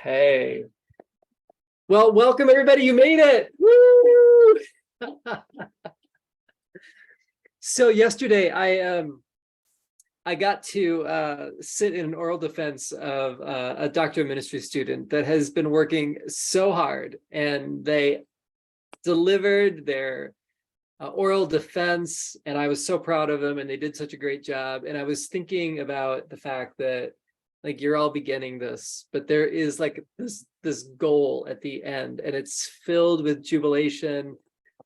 Okay. Well, welcome everybody. You made it. Woo! So yesterday I got to sit in an oral defense of a doctor of ministry student that has been working so hard, and they delivered their oral defense, and I was so proud of them, and they did such a great job. And I was thinking about the fact that, like, you're all beginning this, but there is like this goal at the end, and it's filled with jubilation.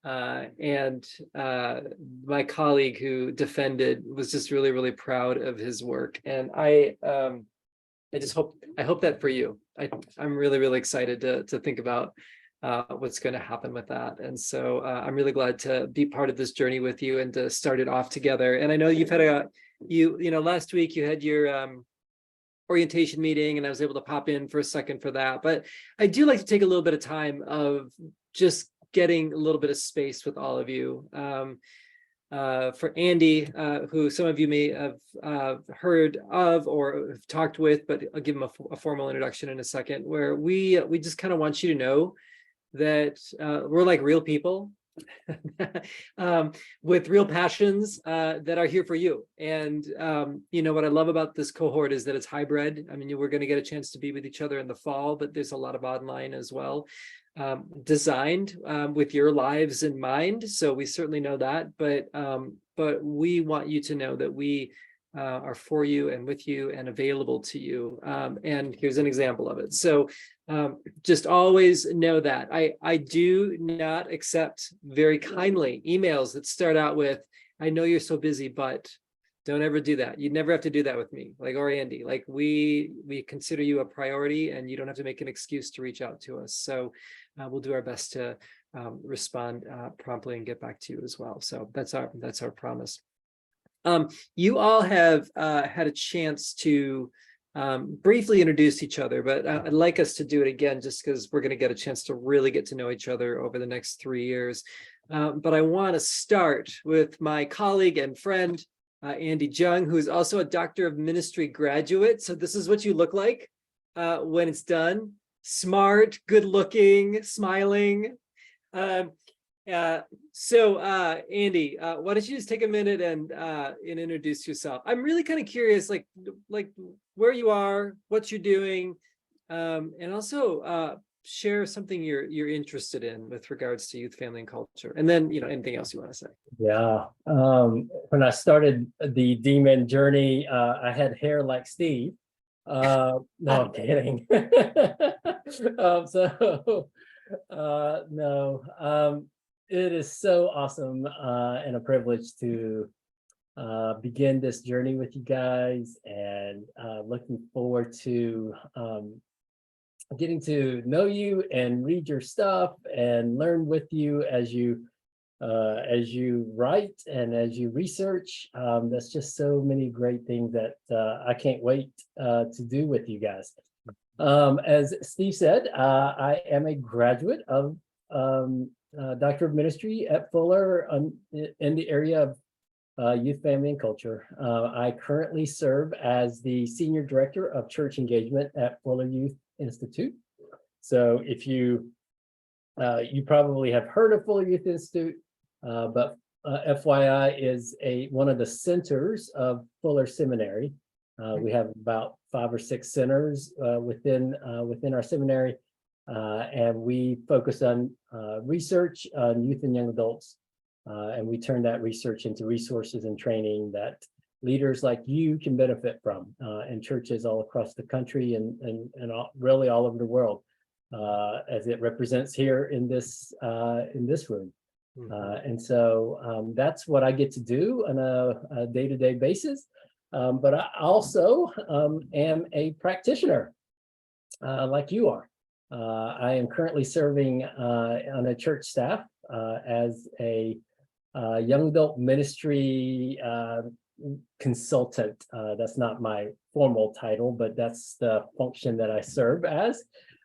And my colleague who defended was just really, really proud of his work. And I hope that for you. I'm really, really excited to think about what's going to happen with that. And so I'm really glad to be part of this journey with you and to start it off together. And I know you've had last week you had your orientation meeting, and I was able to pop in for a second for that. But I do like to take a little bit of time of just getting a little bit of space with all of you. For Andy, who some of you may have heard of or have talked with, but I'll give him a formal introduction in a second, where we just kind of want you to know that we're like real people with real passions that are here for you. And what I love about this cohort is that it's hybrid. I mean, we're going to get a chance to be with each other in the fall, but there's a lot of online as well, designed with your lives in mind. So we certainly know that, but we want you to know that we are for you and with you and available to you. And here's an example of it. So just always know that I do not accept very kindly emails that start out with, "I know you're so busy, but..." Don't ever do that. You never have to do that with me, like, or Andy. Like, we consider you a priority, and you don't have to make an excuse to reach out to us. So we'll do our best to respond promptly and get back to you as well. So that's our promise. You all have had a chance to briefly introduce each other, but I'd like us to do it again, just because we're going to get a chance to really get to know each other over the next 3 years. But I want to start with my colleague and friend, Andy Jung, who's also a Doctor of Ministry graduate. So this is what you look like when it's done. Smart, good looking, smiling. So Andy, why don't you just take a minute and introduce yourself? I'm really kind of curious, like where you are, what you're doing, and also share something you're interested in with regards to youth, family, and culture, and then anything else you want to say. Yeah. When I started the Dmin journey, I had hair like Steve. No, I'm kidding. No. It is so awesome and a privilege to begin this journey with you guys, and looking forward to getting to know you and read your stuff and learn with you as you write and as you research. That's just so many great things that I can't wait to do with you guys. As Steve said, I am a graduate of Doctor of Ministry at Fuller in the area of youth, family, and culture. I currently serve as the Senior Director of Church Engagement at Fuller Youth Institute. So if you probably have heard of Fuller Youth Institute, but FYI is one of the centers of Fuller Seminary. We have about 5 or 6 centers within our seminary, and we focus on research on youth and young adults, and we turn that research into resources and training that leaders like you can benefit from in churches all across the country and really all over the world, as it represents here in this room. And so that's what I get to do on a day-to-day basis. But I also am a practitioner like you are. I am currently serving on a church staff as a young adult ministry consultant. That's not my formal title, but that's the function that I serve as.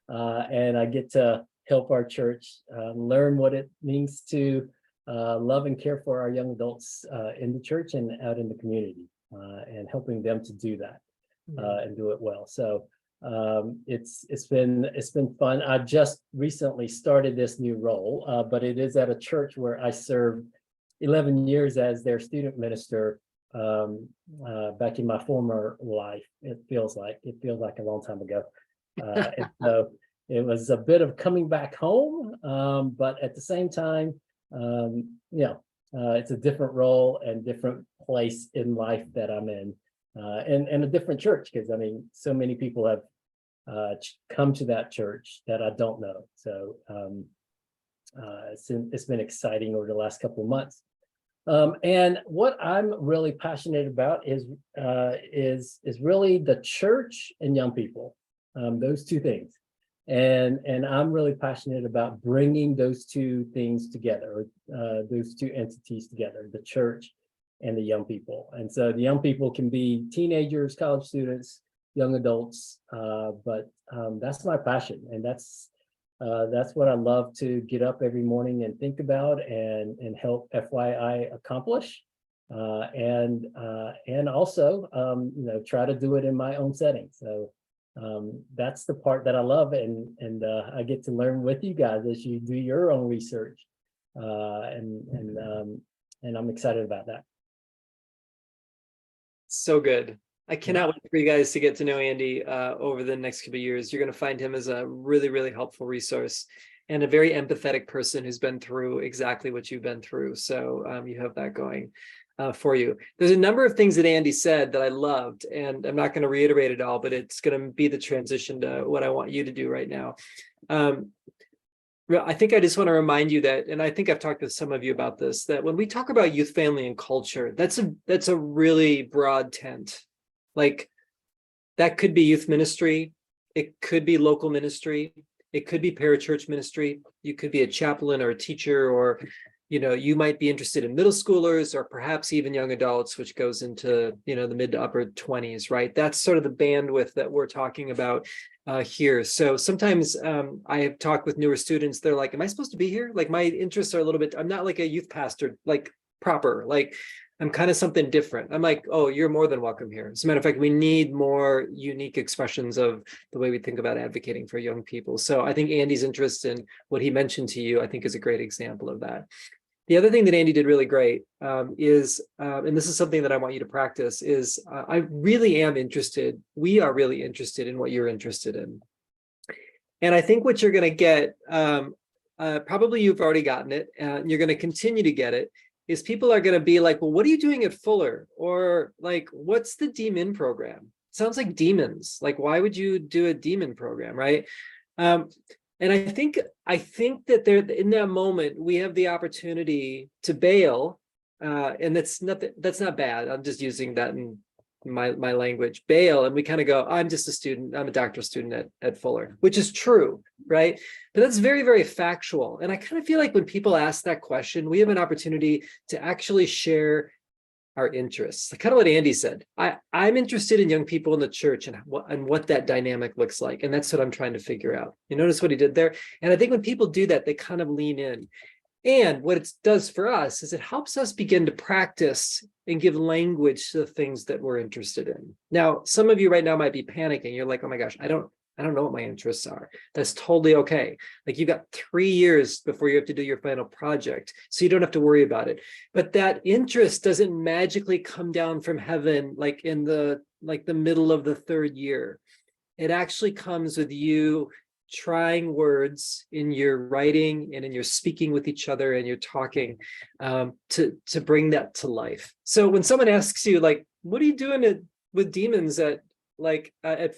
And I get to help our church learn what it means to love and care for our young adults in the church and out in the community, and helping them to do that and do it well. So It's been fun. I just recently started this new role, but it is at a church where I served 11 years as their student minister back in my former life. It feels like a long time ago. And so it was a bit of coming back home, but at the same time, it's a different role and different place in life that I'm in, and a different church, because I mean, so many people have come to that church that I don't know. So it's been exciting over the last couple of months. And what I'm really passionate about is really the church and young people, those two things. And I'm really passionate about bringing those two things together, those two entities together, the church and the young people. And so the young people can be teenagers, college students, young adults, but that's my passion, and that's what I love to get up every morning and think about and help FYI accomplish, and also try to do it in my own setting. So that's the part that I love, and I get to learn with you guys as you do your own research, and I'm excited about that. So good. I cannot wait for you guys to get to know Andy over the next couple of years. You're going to find him as a really, really helpful resource and a very empathetic person who's been through exactly what you've been through. So you have that going for you. There's a number of things that Andy said that I loved, and I'm not going to reiterate it all, but it's going to be the transition to what I want you to do right now. I think I just want to remind you that, and I think I've talked with some of you about this, that when we talk about youth, family, and culture, that's a really broad tent. Like, that could be youth ministry, it could be local ministry, it could be parachurch ministry, you could be a chaplain or a teacher, or you might be interested in middle schoolers or perhaps even young adults, which goes into the mid to upper 20s, right? That's sort of the bandwidth that we're talking about here. So sometimes I have talked with newer students, they're like, am I supposed to be here? Like, my interests are a little bit, I'm not like a youth pastor, like proper, like I'm kind of something different. I'm like, oh, you're more than welcome here. As a matter of fact, we need more unique expressions of the way we think about advocating for young people. So I think Andy's interest in what he mentioned to you, I think, is a great example of that. The other thing that Andy did really great is, and this is something that I want you to practice, is I really am interested, we are really interested in what you're interested in. And I think what you're going to get, probably you've already gotten it, and you're going to continue to get it, is people are going to be like, well, what are you doing at Fuller? Or like, what's the Dmin program? Sounds like demons. Like, why would you do a Dmin program, right? And I think that there, in that moment, we have the opportunity to bail, and that's not bad. I'm just using that in my language, bail, and we kind of go, I'm just a student, I'm a doctoral student at Fuller, which is true, right? But that's very, very factual. And I kind of feel like when people ask that question, we have an opportunity to actually share our interests. Kind of what Andy said. I'm interested in young people in the church and what that dynamic looks like. And that's what I'm trying to figure out. You notice what he did there? And I think when people do that, they kind of lean in. And what it does for us is it helps us begin to practice and give language to the things that we're interested in. Now, some of you right now might be panicking. You're like, oh my gosh, I don't know what my interests are. That's totally okay. Like, you got 3 years before you have to do your final project, so you don't have to worry about it. But that interest doesn't magically come down from heaven, like in the middle of the 3rd year. It actually comes with you trying words in your writing and in your speaking with each other and your talking to bring that to life. So when someone asks you, like, what are you doing with demons at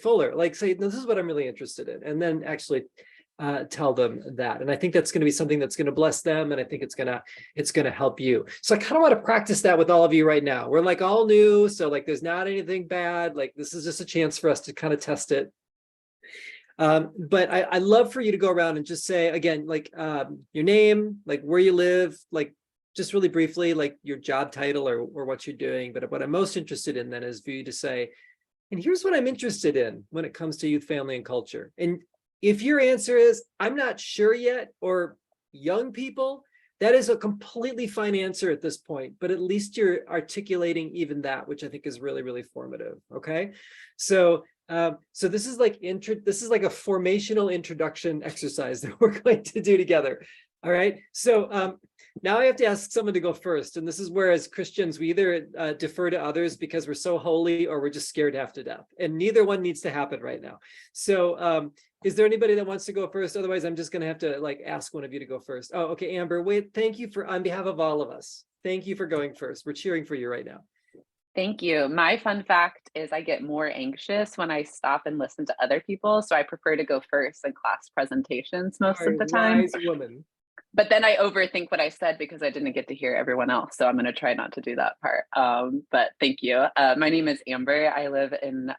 Fuller, like, say, this is what I'm really interested in, and then actually tell them that. And I think that's going to be something that's going to bless them, and I think it's going to help you. So I kind of want to practice that with all of you right now. We're like all new, so like there's not anything bad. Like, this is just a chance for us to kind of test it. But I love for you to go around and just say, again, like your name, like where you live, like just really briefly, like your job title or what you're doing. But what I'm most interested in then is for you to say, and here's what I'm interested in when it comes to youth, family, and culture. And if your answer is, I'm not sure yet, or young people, that is a completely fine answer at this point, but at least you're articulating even that, which I think is really, really formative. Okay. So So this is like this is like a formational introduction exercise that we're going to do together. All right. So now I have to ask someone to go first. And this is where, as Christians, we either defer to others because we're so holy or we're just scared half to death. And neither one needs to happen right now. So is there anybody that wants to go first? Otherwise, I'm just going to have to like ask one of you to go first. Oh, okay, Amber, wait, thank you on behalf of all of us. Thank you for going first. We're cheering for you right now. Thank you. My fun fact is I get more anxious when I stop and listen to other people. So I prefer to go first in class presentations most of the time. Wise woman. But then I overthink what I said because I didn't get to hear everyone else. So I'm going to try not to do that part. But thank you. My name is Amber. I live in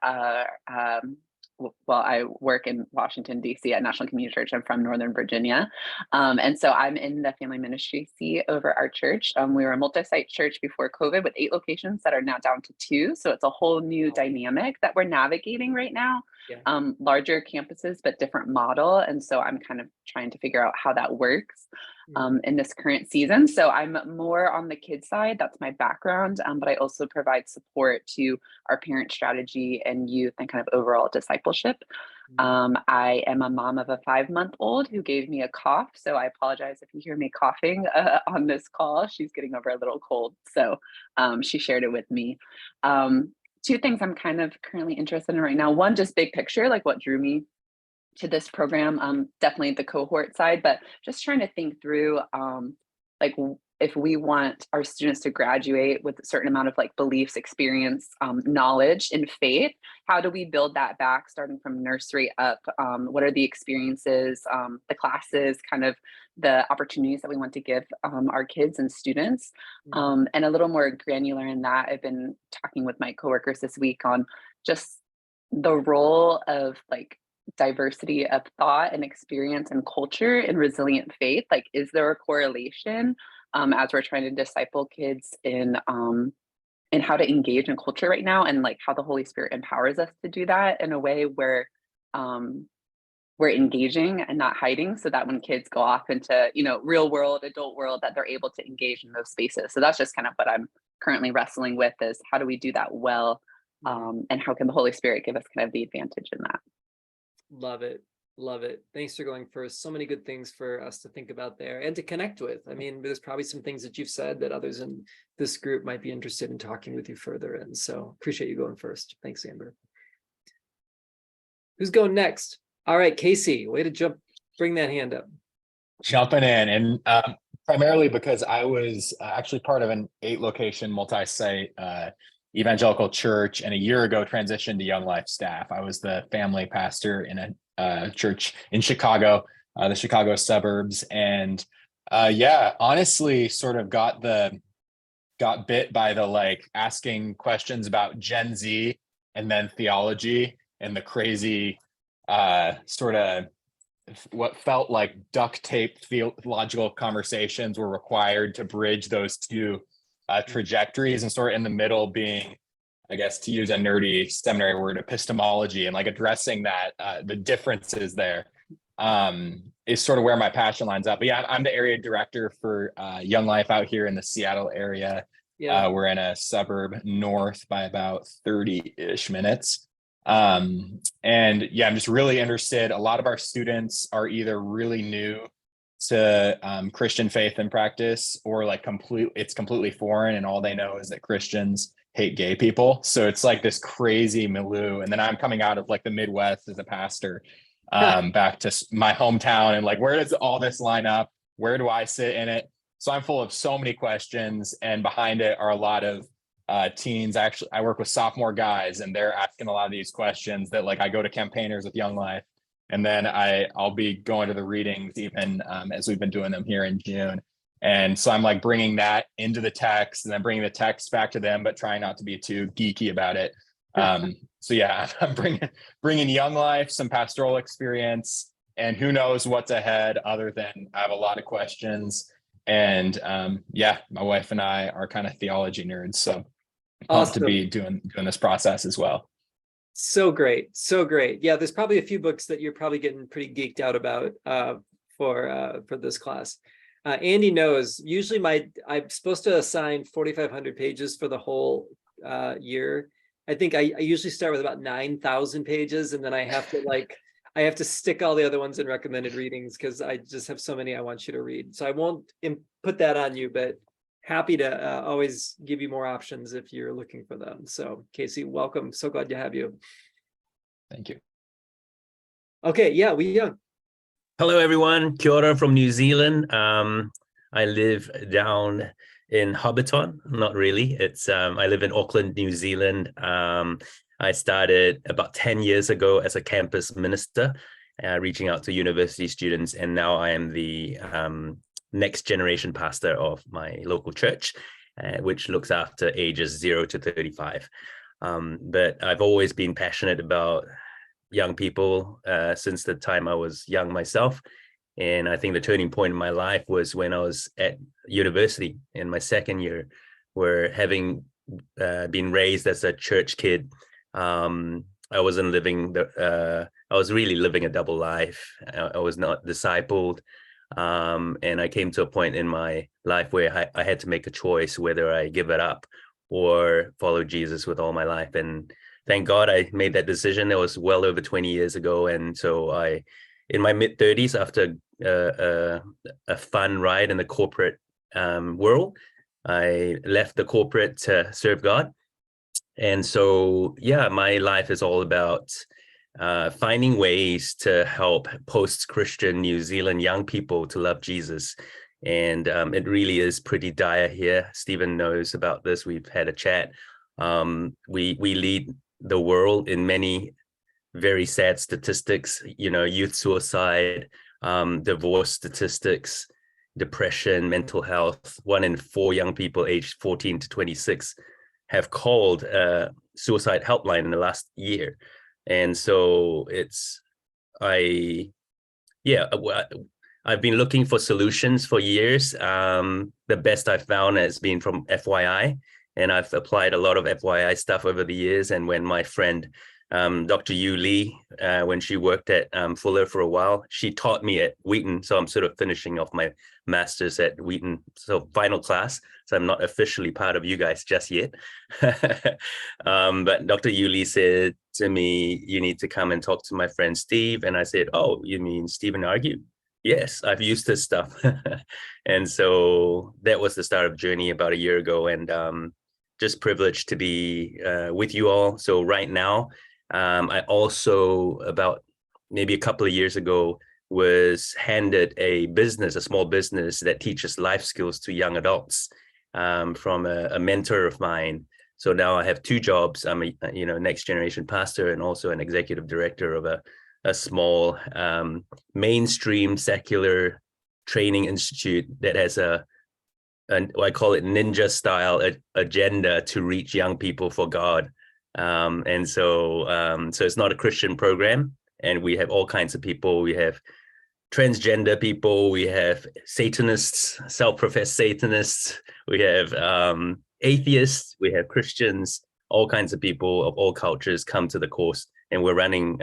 well, I work in Washington, D.C. at National Community Church. I'm from Northern Virginia. And so I'm in the family ministry seat over our church. We were a multi-site church before COVID with 8 locations that are now down to 2. So it's a whole new dynamic that we're navigating right now. Yeah. Larger campuses, but different model. And so I'm kind of trying to figure out how that works in this current season. So I'm more on the kids side. That's my background. But I also provide support to our parent strategy and youth and kind of overall discipleship. I am a mom of a 5-month-old who gave me a cough. So I apologize if you hear me coughing on this call. She's getting over a little cold. So she shared it with me. 2 things I'm kind of currently interested in right now. One, just big picture, like what drew me to this program, definitely the cohort side, but just trying to think through like if we want our students to graduate with a certain amount of like beliefs, experience, knowledge and faith, how do we build that back starting from nursery up? What are the experiences, the classes, kind of the opportunities that we want to give our kids and students? And a little more granular in that, I've been talking with my coworkers this week on just the role of like diversity of thought and experience and culture and resilient faith. Like, is there a correlation as we're trying to disciple kids in how to engage in culture right now, and like how the Holy Spirit empowers us to do that in a way where we're engaging and not hiding, so that when kids go off into, you know, real world, adult world, that they're able to engage in those spaces. So that's just kind of what I'm currently wrestling with, is how do we do that well, and how can the Holy Spirit give us kind of the advantage in that? Love it. Love it. Thanks for going first. So many good things for us to think about there and to connect with. I mean, there's probably some things that you've said that others in this group might be interested in talking with you further. And so appreciate you going first. Thanks, Amber. Who's going next? All right, Casey, way to bring that hand up. Jumping in, and primarily because I was actually part of an 8-location multi-site evangelical church, and a year ago transitioned to Young Life staff. I was the family pastor in a church in Chicago, the Chicago suburbs, and yeah, honestly, sort of got bit by the like asking questions about Gen Z and then theology and the crazy sort of what felt like duct tape theological conversations were required to bridge those 2 trajectories, and sort of in the middle being, I guess, to use a nerdy seminary word, epistemology, and like addressing that the differences there is sort of where my passion lines up. But yeah, I'm the area director for Young Life out here in the Seattle area. Yeah. We're in a suburb north by about 30-ish minutes. And yeah, I'm just really interested. A lot of our students are either really new to Christian faith and practice, or like it's completely foreign, and all they know is that Christians hate gay people. So it's like this crazy milieu. And then I'm coming out of like the Midwest as a pastor, back to my hometown, and like, where does all this line up? Where do I sit in it? So I'm full of so many questions, and behind it are a lot of teens. Actually, I work with sophomore guys, and they're asking a lot of these questions that like I go to campaigners with Young Life, and then I'll be going to the readings even as we've been doing them here in June. And so I'm like bringing that into the text, and then bringing the text back to them, but trying not to be too geeky about it. So yeah, I'm bringing Young Life, some pastoral experience, and who knows what's ahead, other than I have a lot of questions. And yeah, my wife and I are kind of theology nerds, so pumped to be doing this process as well. So great. So great. Yeah, there's probably a few books that you're probably getting pretty geeked out about for this class. Andy knows, usually I'm supposed to assign 4,500 pages for the whole year. I think I usually start with about 9,000 pages, and then I have to stick all the other ones in recommended readings because I just have so many I want you to read. So I won't put that on you, but happy to always give you more options if you're looking for them. So Casey, welcome. So glad to have you. Thank you. Okay, yeah, Wee Young. Hello, everyone. Kia ora from New Zealand. I live down in Hobbiton. Not really. It's I live in Auckland, New Zealand. I started about 10 years ago as a campus minister, reaching out to university students, and now I am the next generation pastor of my local church, which looks after ages 0 to 35. But I've always been passionate about young people since the time I was young myself. And I think the turning point in my life was when I was at university in my second year, where having been raised as a church kid, I wasn't living I was really living a double life. I was not discipled. And I came to a point in my life where I had to make a choice whether I give it up or follow Jesus with all my life. And thank God I made that decision. That was well over 20 years ago. And so in my mid-30s, after a fun ride in the corporate world, I left the corporate to serve God. And so, yeah, my life is all about finding ways to help post-Christian New Zealand young people to love Jesus. And it really is pretty dire here. Stephen knows about this. We've had a chat. We lead the world in many very sad statistics, youth suicide, divorce statistics, depression, mental health. 1 in 4 young people aged 14 to 26 have called a suicide helpline in the last year. And so I've been looking for solutions for years. The best I've found has been from FYI, and I've applied a lot of FYI stuff over the years. And when my friend, Dr. Yu Lee, when she worked at Fuller for a while, she taught me at Wheaton. So I'm sort of finishing off my master's at Wheaton. So final class. So I'm not officially part of you guys just yet. But Dr. Yu Lee said to me, you need to come and talk to my friend Steve. And I said, oh, you mean Stephen Argue? Yes, I've used this stuff. And so that was the start of journey about a year ago, and just privileged to be with you all. So right now, I also, about maybe a couple of years ago, was handed a small business that teaches life skills to young adults from a mentor of mine. So now I have 2 jobs. I'm a next generation pastor and also an executive director of a small mainstream secular training institute that has I call it ninja style agenda to reach young people for God. And so it's not a Christian program, and we have all kinds of people. We have transgender people, we have Satanists, self-professed Satanists, we have atheists, we have Christians, all kinds of people of all cultures come to the course. And we're running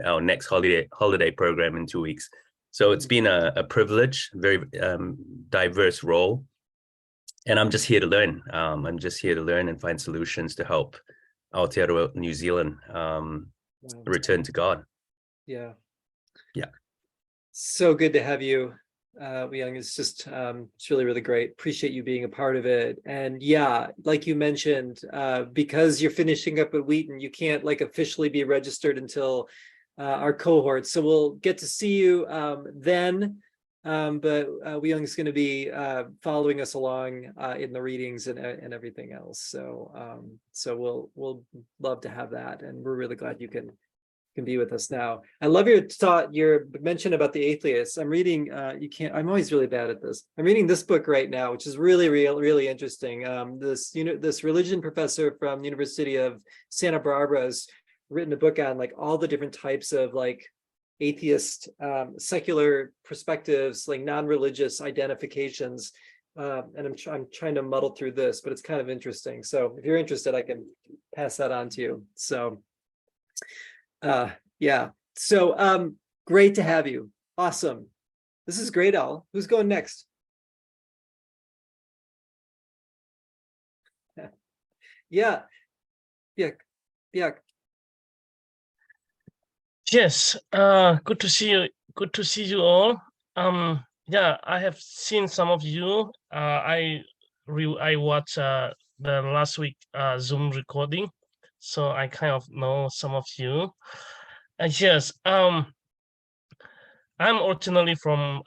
our next holiday program in 2 weeks. So it's been a privilege, very diverse role. And I'm just here to learn. I'm just here to learn and find solutions to help Aotearoa New Zealand return to God. Yeah. Yeah. So good to have you, Young. It's just it's really, really great. Appreciate you being a part of it. And yeah, like you mentioned, because you're finishing up at Wheaton, you can't officially be registered until our cohort. So we'll get to see you then. But Young is going to be following us along in the readings and everything else. So we'll love to have that, and we're really glad you can be with us now. I love your mention about the atheists. I'm reading. I'm always really bad at this. I'm reading this book right now, which is really, really interesting. This religion professor from the University of Santa Barbara has written a book on all the different types of atheist, secular perspectives, non-religious identifications. And I'm trying to muddle through this, but it's kind of interesting. So if you're interested, I can pass that on to you. So yeah. So great to have you. Awesome. This is great, Al. Who's going next? Yeah. Yeah. Yes, good to see you. Good to see you all. Yeah, I have seen some of you. I watched the last week Zoom recording, so I kind of know some of you. Yes, I'm originally from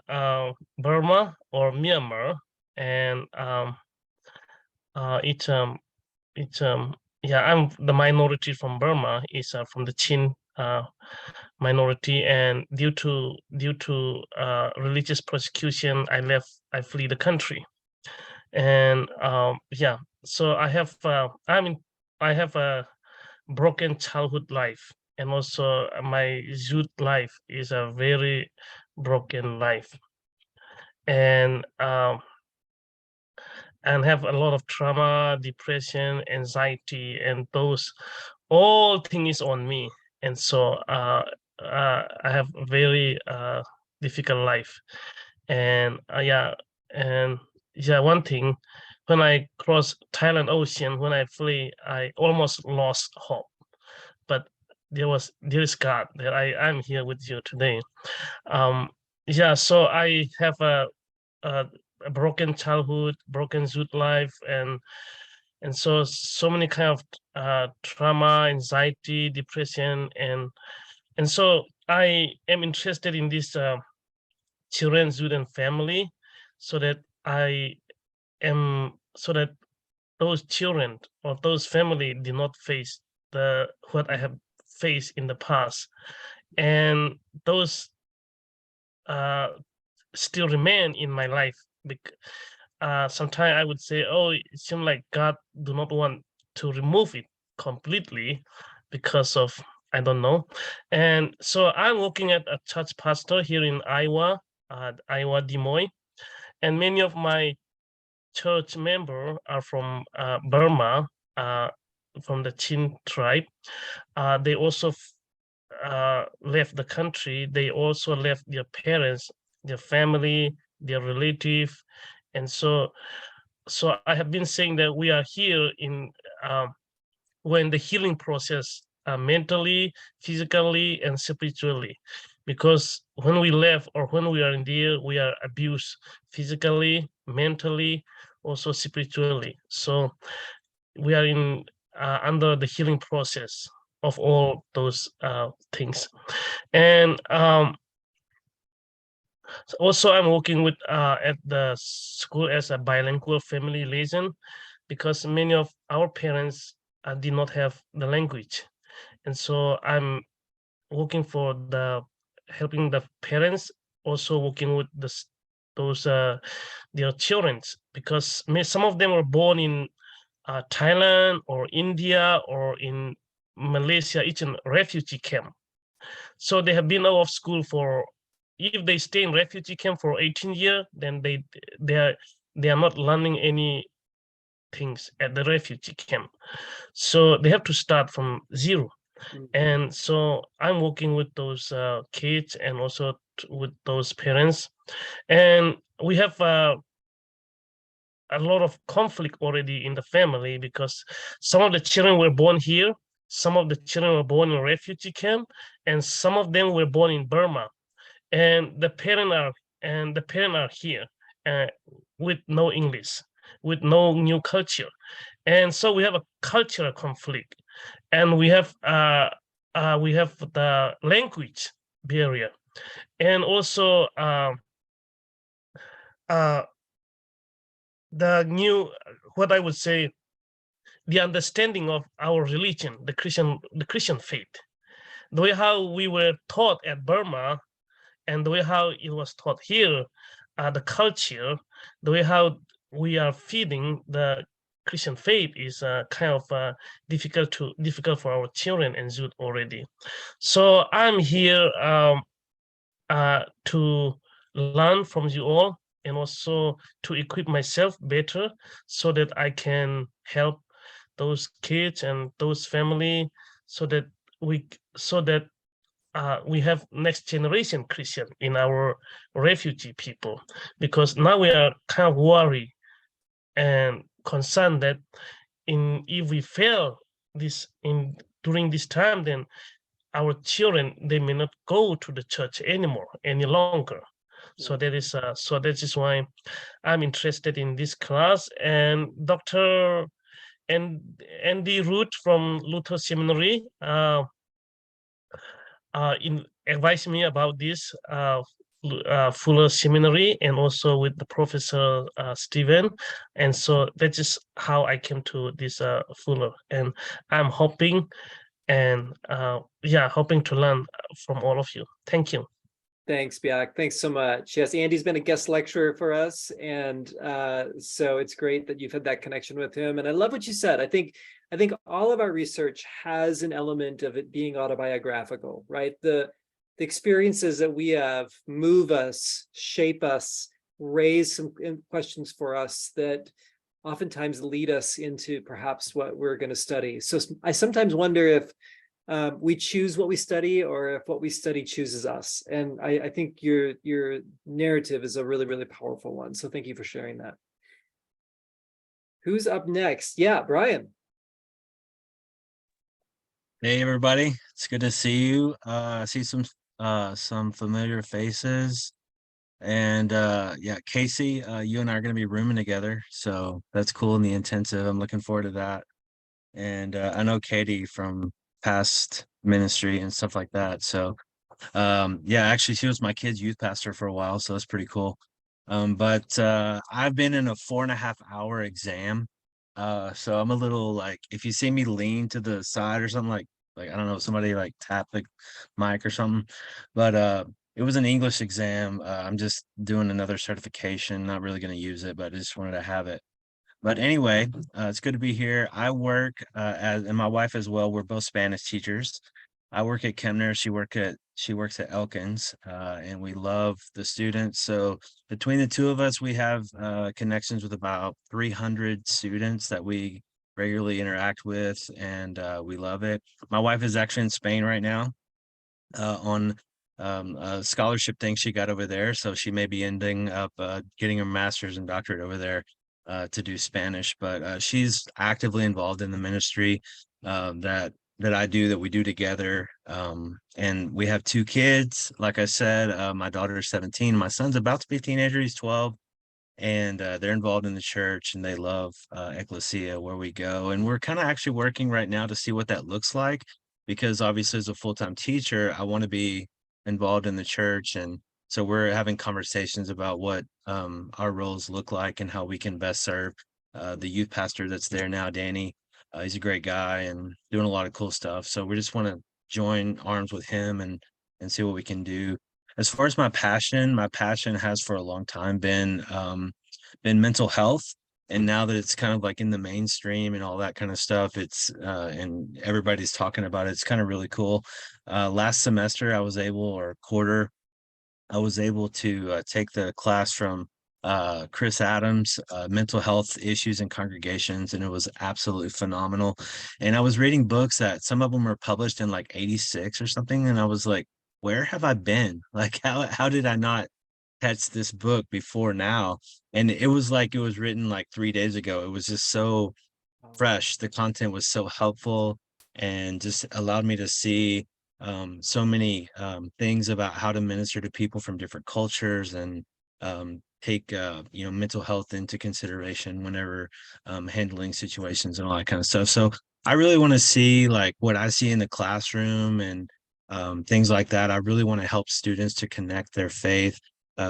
Burma or Myanmar, and it's yeah, I'm the minority from Burma. Is from the Chin minority, and due to religious persecution, I flee the country. And yeah, so I have a broken childhood life, and also my youth life is a very broken life, and have a lot of trauma, depression, anxiety, and those all things on me. And so I have a very difficult life. And one thing, when I cross Thailand Ocean, when I flee, I almost lost hope. But there is God that I'm here with you today. So I have a, a broken childhood, broken youth life, and so many kind of trauma, anxiety, depression, and so I am interested in this children, youth, and family, so that so that those children or those family did not face what I have faced in the past, and those still remain in my life. Sometimes I would say, oh, it seems like God do not want to remove it completely because of, I don't know. And so I'm working at a church pastor here in Iowa, Iowa, Des Moines, and many of my church members are from Burma, from the Chin tribe. They also left the country. They also left their parents, their family, their relative, and so I have been saying that we are here in when the healing process, mentally, physically, and spiritually, because when we left or when we are in there, we are abused physically, mentally, also spiritually. So we are in under the healing process of all those things. And also I'm working with at the school as a bilingual family liaison, because many of our parents did not have the language, and so I'm working for the helping the parents, also working with those their children, because some of them were born in Thailand or India or in Malaysia. It's a refugee camp, so they have been out of school for, if they stay in refugee camp for 18 years, then they are not learning any things at the refugee camp, so they have to start from zero. And so I'm working with those kids and also with those parents, and we have a lot of conflict already in the family, because some of the children were born here, some of the children were born in refugee camp, and some of them were born in Burma, and the parent are here with no English, with no new culture, and so we have a cultural conflict, and we have the language barrier, and also the new, what I would say, the understanding of our religion, the Christian faith, the way how we were taught at Burma, and the way how it was taught here, the culture, the way how we are feeding the Christian faith is kind of difficult for our children and youth already. So I'm here to learn from you all, and also to equip myself better, so that I can help those kids and those family, so that we have next generation Christian in our refugee people, because now we are kind of worried and concerned that if we fail this in during this time, then our children, they may not go to the church anymore any longer. So that is why I'm interested in this class. And Dr. and Andy Root from Luther Seminary advised me about this Fuller Seminary, and also with the Professor Stephen. And so that is how I came to this Fuller. And I'm hoping hoping to learn from all of you. Thank you. Thanks, Biak. Thanks so much. Yes, Andy's been a guest lecturer for us, and so it's great that you've had that connection with him. And I love what you said. I think all of our research has an element of it being autobiographical, right? The experiences that we have move us, shape us, raise some questions for us that oftentimes lead us into perhaps what we're going to study. So I sometimes wonder if we choose what we study, or if what we study chooses us. And I think your narrative is a really, really powerful one. So thank you for sharing that. Who's up next? Yeah, Brian. Hey everybody, it's good to see you. I see some familiar faces. And yeah, Casey, you and I are gonna be rooming together. So that's cool in the intensive. I'm looking forward to that. And I know Katie from past ministry and stuff like that. So yeah, actually she was my kid's youth pastor for a while, so that's pretty cool. But I've been in a 4.5 hour exam. So I'm a little like, if you see me lean to the side or something, like I don't know, somebody like tap the mic or something. But it was an English exam. I'm just doing another certification, not really going to use it, but I just wanted to have it. But anyway, it's good to be here. I work and my wife as well. We're both Spanish teachers. I work at Kemner. She works at Elkins, and we love the students. So between the two of us, we have connections with about 300 students that we regularly interact with, and we love it. My wife is actually in Spain right now on a scholarship thing she got over there. So she may be ending up getting her master's and doctorate over there to do Spanish, but she's actively involved in the ministry that I do, that we do together. And we have 2 kids. Like I said, my daughter is 17. My son's about to be a teenager. He's 12. And they're involved in the church, and they love Ecclesia, where we go. And we're kind of actually working right now to see what that looks like, because obviously as a full-time teacher, I want to be involved in the church. And so we're having conversations about what our roles look like and how we can best serve the youth pastor that's there now, Danny. He's a great guy and doing a lot of cool stuff. So we just want to join arms with him and see what we can do. As far as my passion has for a long time been mental health. And now that it's kind of like in the mainstream and all that kind of stuff, it's and everybody's talking about it, it's kind of really cool. Last semester I was able to take the class from Chris Adams, mental health issues in congregations, and it was absolutely phenomenal. And I was reading books that some of them were published in like 86 or something, and I was like, where have I been? Like, how did I not catch this book before now? And it was like it was written like 3 days ago. It was just so fresh. The content was so helpful and just allowed me to see so many things about how to minister to people from different cultures, and take mental health into consideration whenever handling situations and all that kind of stuff. So I really want to see like what I see in the classroom and things like that. I really want to help students to connect their faith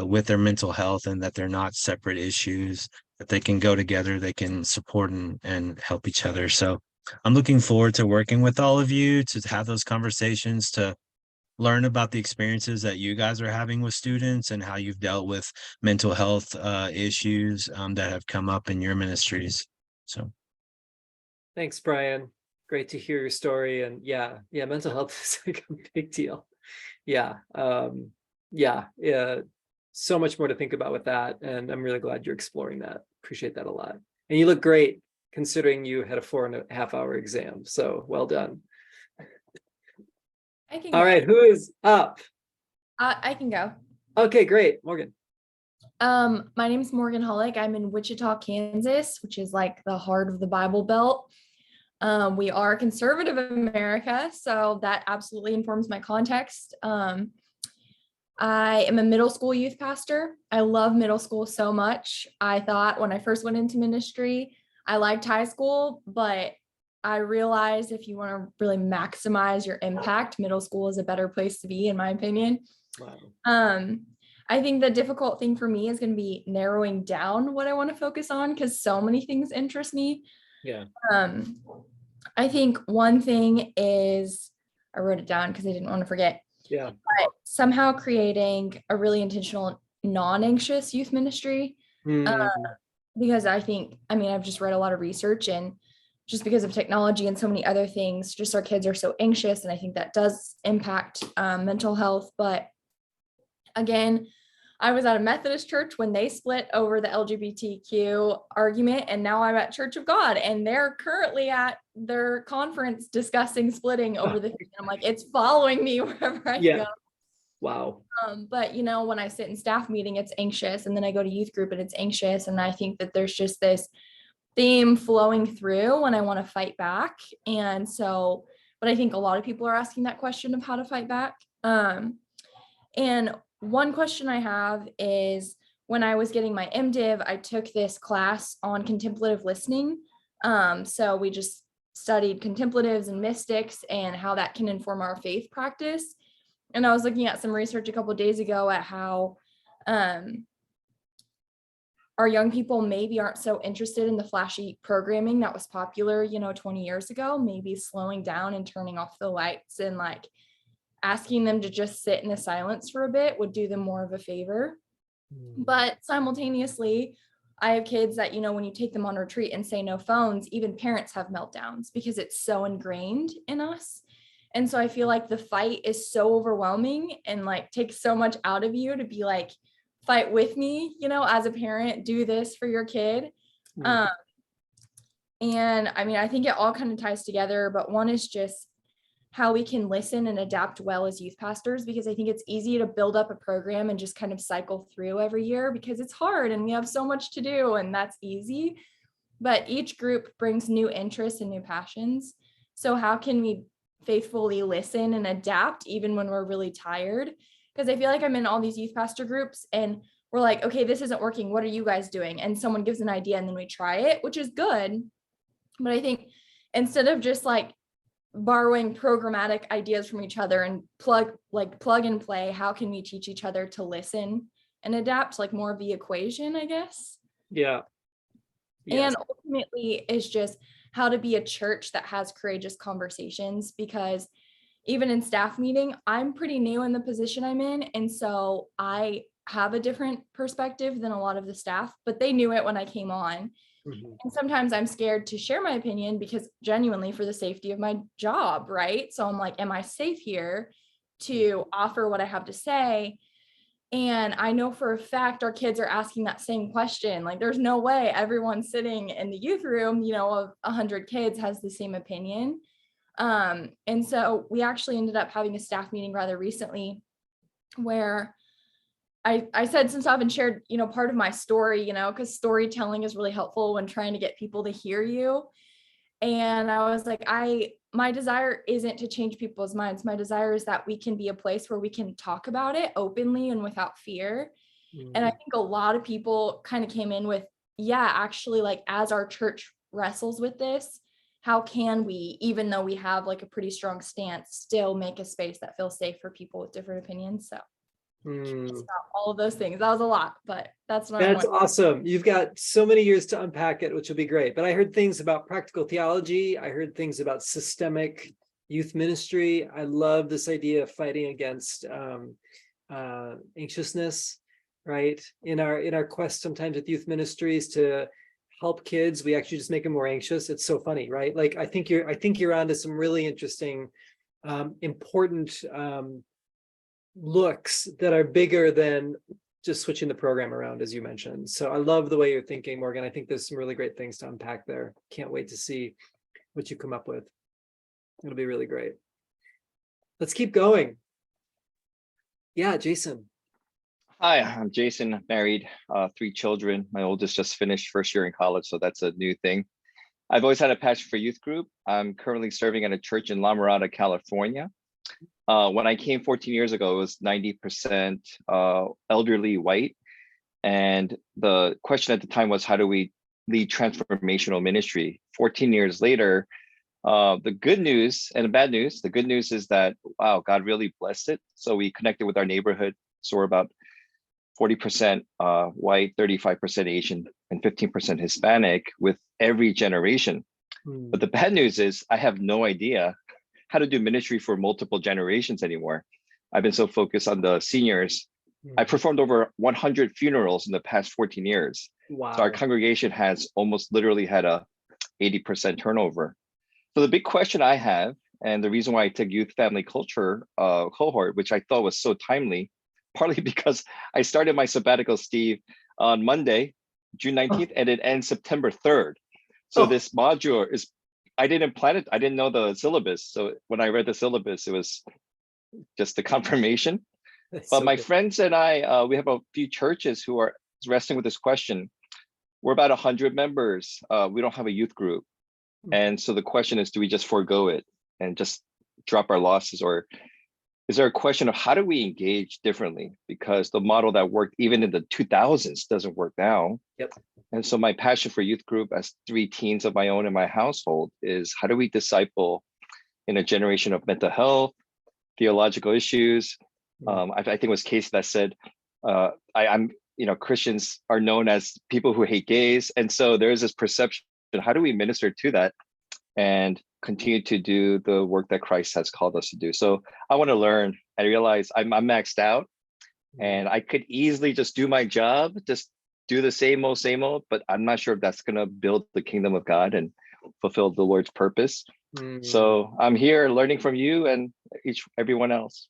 with their mental health, and that they're not separate issues, that they can go together, they can support and help each other. So I'm looking forward to working with all of you to have those conversations, to learn about the experiences that you guys are having with students and how you've dealt with mental health issues that have come up in your ministries. So Thanks, Brian. Great to hear your story. And yeah, mental health is like a big deal. Yeah. So much more to think about with that. And I'm really glad you're exploring that. Appreciate that a lot. And you look great considering you had a 4.5 hour exam. So well done. I can All go. right, who is up? I can go. Okay, great. Morgan. My name is Morgan Hollick. I'm in Wichita, Kansas, which is like the heart of the Bible Belt. We are conservative America, so that absolutely informs my context. I am a middle school youth pastor. I love middle school so much. I thought when I first went into ministry, I liked high school, but I realized if you want to really maximize your impact, middle school is a better place to be, in my opinion. Wow. I think the difficult thing for me is going to be narrowing down what I want to focus on because so many things interest me. Yeah. I think one thing is, I wrote it down because I didn't want to forget. Yeah. But somehow creating a really intentional, non-anxious youth ministry. Because I think, I mean, I've just read a lot of research, and just because of technology and so many other things, just our kids are so anxious. And I think that does impact mental health. But again, I was at a Methodist church when they split over the LGBTQ argument, and now I'm at Church of God, and they're currently at their conference discussing splitting over the thing. I'm like, it's following me wherever I Yeah. go. Wow. But you know, when I sit in staff meeting, it's anxious, and then I go to youth group and it's anxious, and I think that there's just this theme flowing through when I want to fight back. And so, but I think a lot of people are asking that question of how to fight back. And one question I have is, when I was getting my MDiv, I took this class on contemplative listening. So we just studied contemplatives and mystics and how that can inform our faith practice. And I was looking at some research a couple of days ago at how our young people maybe aren't so interested in the flashy programming that was popular, 20 years ago, maybe slowing down and turning off the lights and like asking them to just sit in the silence for a bit would do them more of a favor. But simultaneously, I have kids that, when you take them on retreat and say no phones, even parents have meltdowns because it's so ingrained in us. And so I feel like the fight is so overwhelming and like takes so much out of you to be like, fight with me, as a parent, do this for your kid. And I mean, I think it all kind of ties together, but one is just how we can listen and adapt well as youth pastors, because I think it's easy to build up a program and just kind of cycle through every year because it's hard and we have so much to do, and that's easy. But each group brings new interests and new passions. So how can we faithfully listen and adapt even when we're really tired? Because I feel like I'm in all these youth pastor groups and we're like, okay, this isn't working. What are you guys doing? And someone gives an idea and then we try it, which is good. But I think instead of just like borrowing programmatic ideas from each other and plug and play, how can we teach each other to listen and adapt, like more of the equation, I guess? Yeah. Yes. And ultimately is just how to be a church that has courageous conversations, because even in staff meeting, I'm pretty new in the position I'm in. And so I have a different perspective than a lot of the staff, but they knew it when I came on. And sometimes I'm scared to share my opinion because genuinely for the safety of my job, right? So I'm like, am I safe here to offer what I have to say? And I know for a fact our kids are asking that same question. Like, there's no way everyone sitting in the youth room, of 100 kids has the same opinion. And so we actually ended up having a staff meeting rather recently where I said some stuff and shared, part of my story, because storytelling is really helpful when trying to get people to hear you. And I was like, my desire isn't to change people's minds. My desire is that we can be a place where we can talk about it openly and without fear. And I think a lot of people kind of came in with, yeah, actually, like, as our church wrestles with this, how can we, even though we have like a pretty strong stance, still make a space that feels safe for people with different opinions? So all of those things. That was a lot, but that's what That's awesome. You've got so many years to unpack it, which will be great. But I heard things about practical theology. I heard things about systemic youth ministry. I love this idea of fighting against anxiousness, right? In our quest sometimes with youth ministries to help kids, we actually just make them more anxious. It's so funny, right? Like, I think you're onto some really interesting, important looks that are bigger than just switching the program around, as you mentioned. So I love the way you're thinking, Morgan. I think there's some really great things to unpack there. Can't wait to see what you come up with. It'll be really great. Let's keep going. Yeah, Jason. Hi, I'm Jason, married, 3 children. My oldest just finished first year in college, so that's a new thing. I've always had a passion for youth group. I'm currently serving at a church in La Mirada, California. When I came 14 years ago, it was 90% elderly white. And the question at the time was, how do we lead transformational ministry? 14 years later, the good news and the bad news, the good news is that, wow, God really blessed it. So we connected with our neighborhood. So we're about 40% white, 35% Asian, and 15% Hispanic with every generation. But the bad news is I have no idea how to do ministry for multiple generations anymore. I've been so focused on the seniors. I performed over 100 funerals in the past 14 years. Wow. So our congregation has almost literally had a 80% turnover. So the big question I have, and the reason why I took youth family culture cohort, which I thought was so timely, partly because I started my sabbatical, Steve, on Monday, June 19th, and it ends September 3rd. So this module is, I didn't plan it. I didn't know the syllabus. So when I read the syllabus, it was just a confirmation. But So my good. friends and I, we have a few churches who are wrestling with this question. We're about 100 members. We don't have a youth group. And so the question is, do we just forego it and just drop our losses? Or is there a question of how do we engage differently? Because the model that worked even in the 2000s doesn't work now. Yep. And so my passion for youth group as 3 teens of my own in my household is how do we disciple in a generation of mental health, theological issues. I think it was Casey that said, I'm, Christians are known as people who hate gays. And so there's this perception, how do we minister to that and continue to do the work that Christ has called us to do? So I want to learn. I realize I'm maxed out and I could easily just do my job, just do the same old, but I'm not sure if that's going to build the kingdom of God and fulfill the Lord's purpose. So I'm here learning from you and everyone else.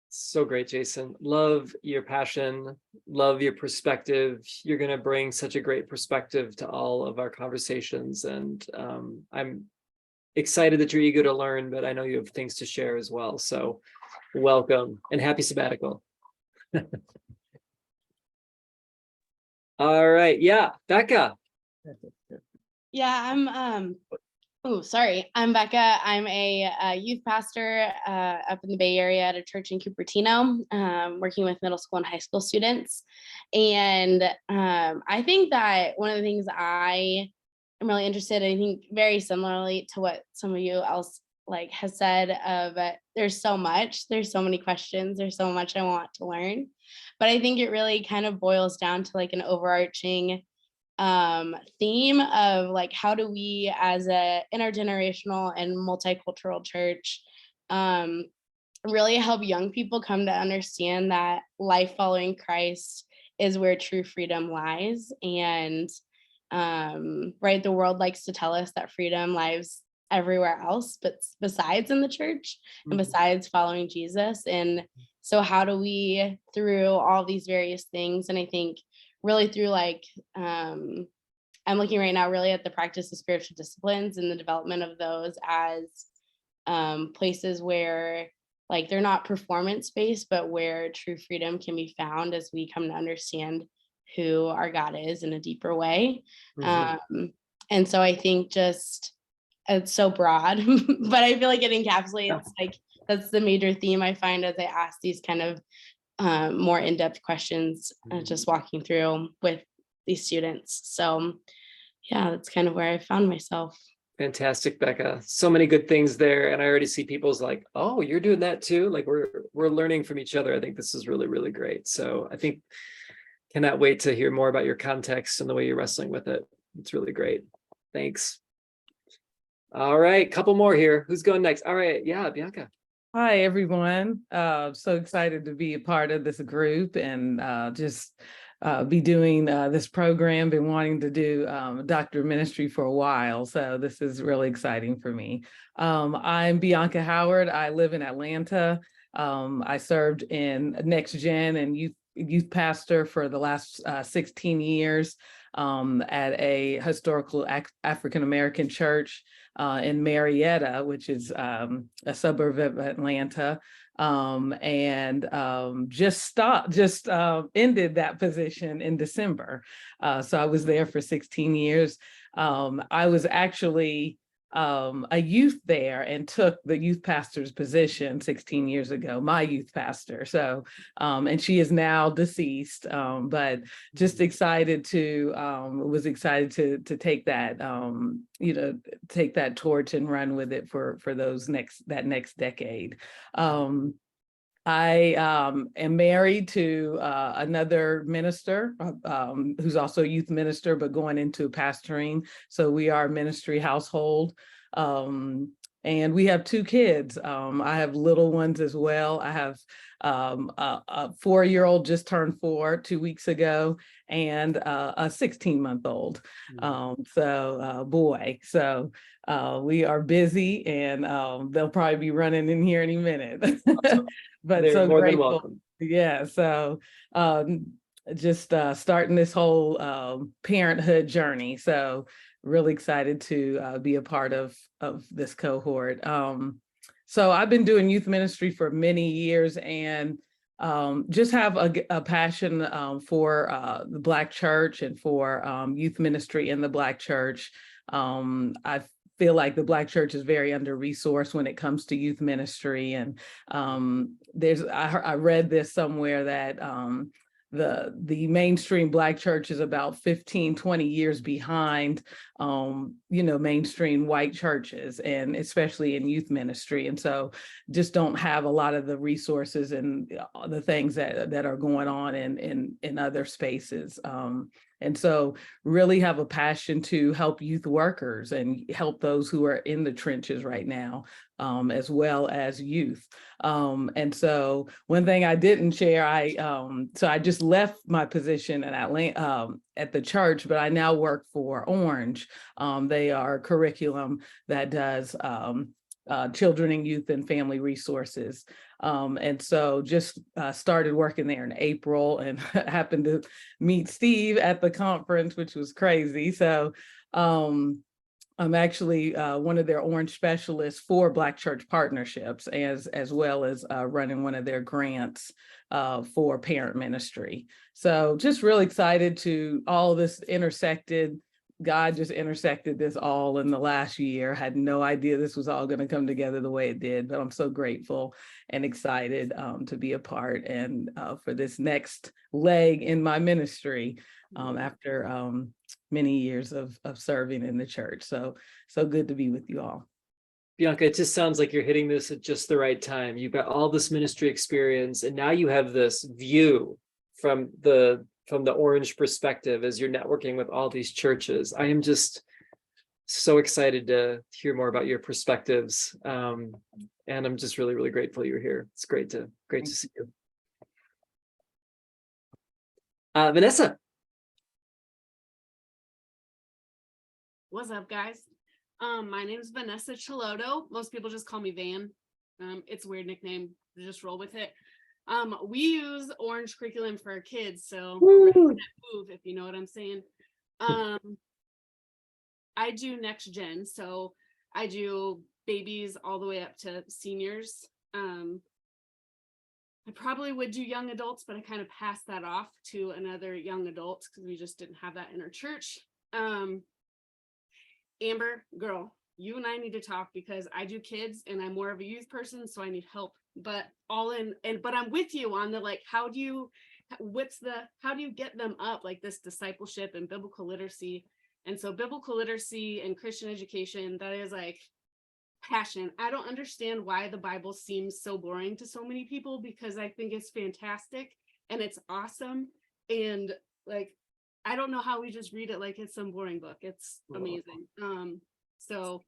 So great, Jason. Love your passion, love your perspective. You're going to bring such a great perspective to all of our conversations. And I'm excited that you're eager to learn, but I know you have things to share as well. So welcome and happy sabbatical. All right. Yeah, Becca. Yeah, I'm Becca. I'm a youth pastor up in the Bay Area at a church in Cupertino, working with middle school and high school students. And I think that one of the things I am really interested in, I think very similarly to what some of you else has said of there's so many questions, there's so much I want to learn. But I think it really kind of boils down to an overarching theme of how do we as a intergenerational and multicultural church really help young people come to understand that life following Christ is where true freedom lies. And right, the world likes to tell us that freedom lies everywhere else, but besides in the church and besides following Jesus. And so how do we, through all these various things, and I think really through I'm looking right now really at the practice of spiritual disciplines and the development of those as places where they're not performance-based, but where true freedom can be found as we come to understand who our God is in a deeper way. And so I think just it's so broad, but I feel like it encapsulates that's the major theme I find as I ask these kind of more in-depth questions, just walking through with these students. So yeah, that's kind of where I found myself. Fantastic, Becca. So many good things there. And I already see people's oh, you're doing that too. We're learning from each other. I think this is really, really great. So I think cannot wait to hear more about your context and the way you're wrestling with it. It's really great. Thanks. All right, couple more here. Who's going next? All right, yeah, Bianca. Hi, everyone. So excited to be a part of this group and just be doing this program. Been wanting to do doctor ministry for a while, so this is really exciting for me. I'm Bianca Howard. I live in Atlanta. I served in Next Gen and youth pastor for the last 16 years at a historical African-American church in Marietta, which is a suburb of Atlanta. and just ended that position in December. So I was there for 16 years. I was actually a youth there and took the youth pastor's position 16 years ago, my youth pastor. So, and she is now deceased, but just excited to, was excited to take that, take that torch and run with it for that next decade. I am married to another minister who's also a youth minister, but going into pastoring. So we are a ministry household. And we have 2 kids. I have little ones as well. I have a 4-year-old just turned 4 2 weeks ago, and a 16-month-old. Boy. So we are busy, and they'll probably be running in here any minute. Awesome. But They're so more than grateful. welcome. Yeah. So just starting this whole parenthood journey. So really excited to be a part of this cohort. So I've been doing youth ministry for many years, and just have a passion for the Black church and for youth ministry in the Black church. I feel like the Black church is very under-resourced when it comes to youth ministry. And I read this somewhere that the mainstream Black church is about 15-20 years behind mainstream white churches, and especially in youth ministry. And so just don't have a lot of the resources and the things that are going on in other spaces. And so really have a passion to help youth workers and help those who are in the trenches right now, as well as youth. And so one thing I didn't share, so I just left my position in Atlanta at the church, but I now work for Orange. They are a curriculum that does children and youth and family resources. And so just started working there in April, and happened to meet Steve at the conference, which was crazy. So I'm actually one of their Orange specialists for Black Church Partnerships, as well as running one of their grants for parent ministry. So just really excited to all of this intersected. God just intersected this all in the last year. Had no idea this was all going to come together the way it did, but I'm so grateful and excited to be a part, and for this next leg in my ministry after many years of serving in the church. So good to be with you all. Bianca, it just sounds like you're hitting this at just the right time. You've got all this ministry experience, and now you have this view from the Orange perspective as you're networking with all these churches. I am just so excited to hear more about your perspectives. And I'm just really, really grateful you're here. It's great to see you. Vanessa. What's up, guys? My name is Vanessa Chiloto. Most people just call me Van. It's a weird nickname. Just roll with it. We use Orange curriculum for our kids, so move, if you know what I'm saying. I do next gen, so I do babies all the way up to seniors. I probably would do young adults, but I kind of passed that off to another young adult because we just didn't have that in our church. Amber, girl, you and I need to talk, because I do kids and I'm more of a youth person, so I need help. But but I'm with you on the, like, how do you get them up, like this discipleship and biblical literacy? And so biblical literacy and Christian education, that is like passion. I don't understand why the Bible seems so boring to so many people, because I think it's fantastic and it's awesome. And like, I don't know how we just read it like it's some boring book. It's amazing. So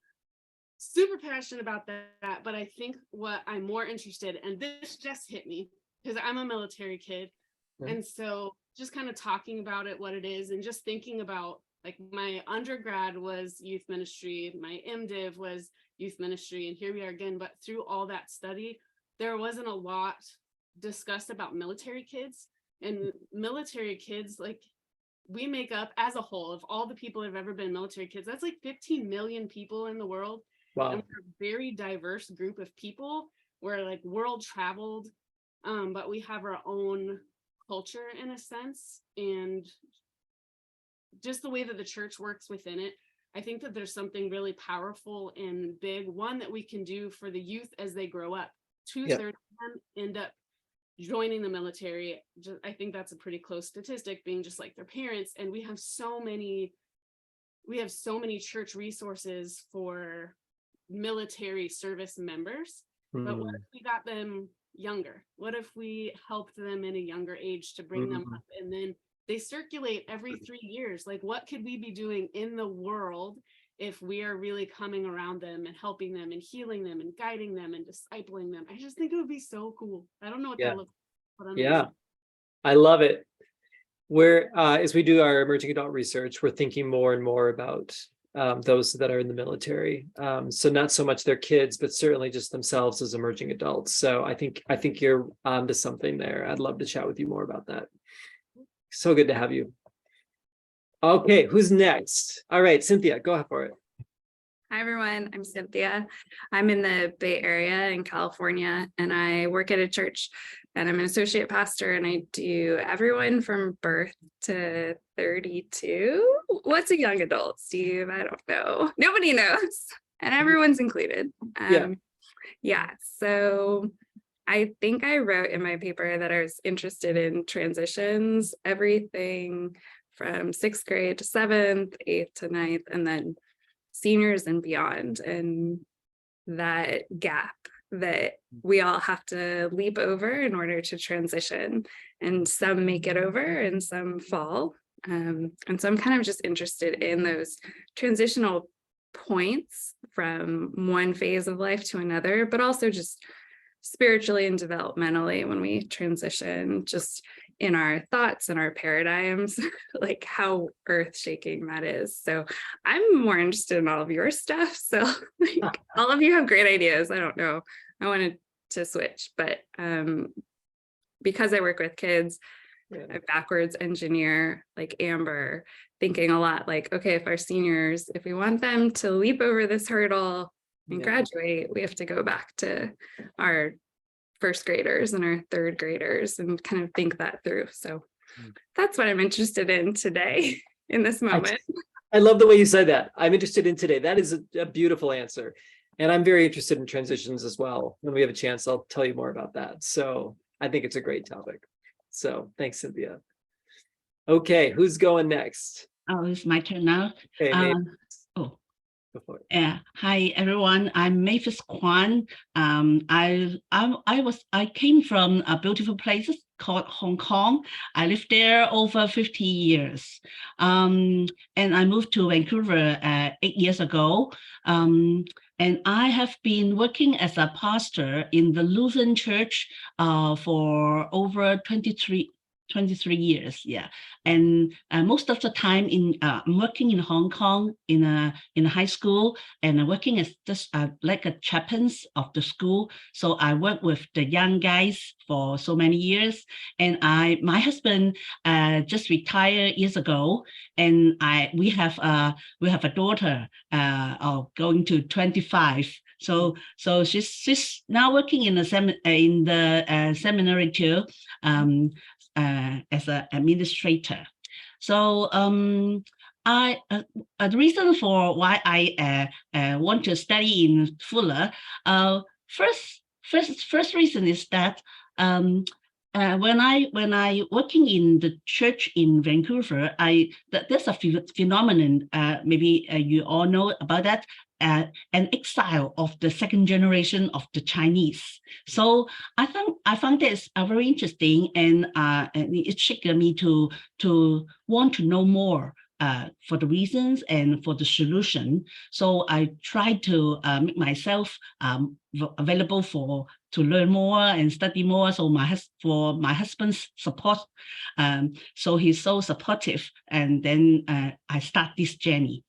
super passionate about that. But I think what I'm more interested, and this just hit me because I'm a military kid. And so just kind of talking about it, what it is, and just thinking about, like, my undergrad was youth ministry, my MDiv was youth ministry, and here we are again. But through all that study, there wasn't a lot discussed about military kids. And military kids, like, we make up as a whole of all the people that have ever been military kids, that's like 15 million people in the world. Wow. And we're a very diverse group of people. we're like world traveled, but we have our own culture in a sense, and just the way that the church works within it. I think that there's something really powerful and big, one that we can do for the youth as they grow up. 2/3 of them end up joining the military. I think that's a pretty close statistic, being just like their parents. And we have so many church resources for military service members. But what if we got them younger? What if we helped them in a younger age to bring them up, and then they circulate every 3 years? Like, what could we be doing in the world if we are really coming around them and helping them and healing them and guiding them and discipling them? I just think it would be so cool. I don't know what that looks like. Yeah, I love it. We're as we do our emerging adult research, we're thinking more and more about those that are in the military. So not so much their kids, but certainly just themselves as emerging adults. So I think you're onto something there. I'd love to chat with you more about that. So good to have you. Okay, who's next? All right, Cynthia, go ahead for it. Hi, everyone. I'm Cynthia. I'm in the Bay Area in California, and I work at a church, and I'm an associate pastor, and I do everyone from birth to 32. What's a young adult, Steve? I don't know. Nobody knows, and everyone's included. Yeah. So I think I wrote in my paper that I was interested in transitions, everything from 6th grade to 7th, 8th to 9th, and then seniors and beyond, and that gap that we all have to leap over in order to transition. And some make it over and some fall. And so I'm kind of just interested in those transitional points from one phase of life to another, but also just spiritually and developmentally when we transition, just in our thoughts and our paradigms, like how earth-shaking that is. So I'm more interested in all of your stuff. So like, all of you have great ideas. I don't know. I wanted to switch, but because I work with kids, I backwards engineer like Amber, thinking a lot like, okay, if our seniors, if we want them to leap over this hurdle and graduate, we have to go back to our first graders and our third graders and kind of think that through. So that's what I'm interested in today in this moment. I love the way you said that. I'm interested in today. That is a beautiful answer. And I'm very interested in transitions as well. When we have a chance, I'll tell you more about that. So I think it's a great topic. So thanks, Cynthia. Okay, who's going next? Oh, it's my turn now. Okay, hi everyone. I'm Mavis Kwan. I came from a beautiful place called Hong Kong. I lived there over 50 years. And I moved to Vancouver 8 years ago. And I have been working as a pastor in the Lutheran Church for over 23 years, and most of the time I'm working in Hong Kong in a high school, and I'm working as just like a chaplains of the school. So I work with the young guys for so many years, and my husband just retired years ago, and we have a daughter going to 25. So she's now working in the seminary too. As an administrator. So the reason for why I want to study in Fuller, first reason is that when I working in the church in Vancouver, there's a phenomenon, maybe you all know about that, an exile of the second generation of the Chinese. So I found this very interesting, and it triggered me to want to know more for the reasons and for the solution. So I tried to make myself available to learn more and study more. So for my husband's support, so he's so supportive, and then I start this journey.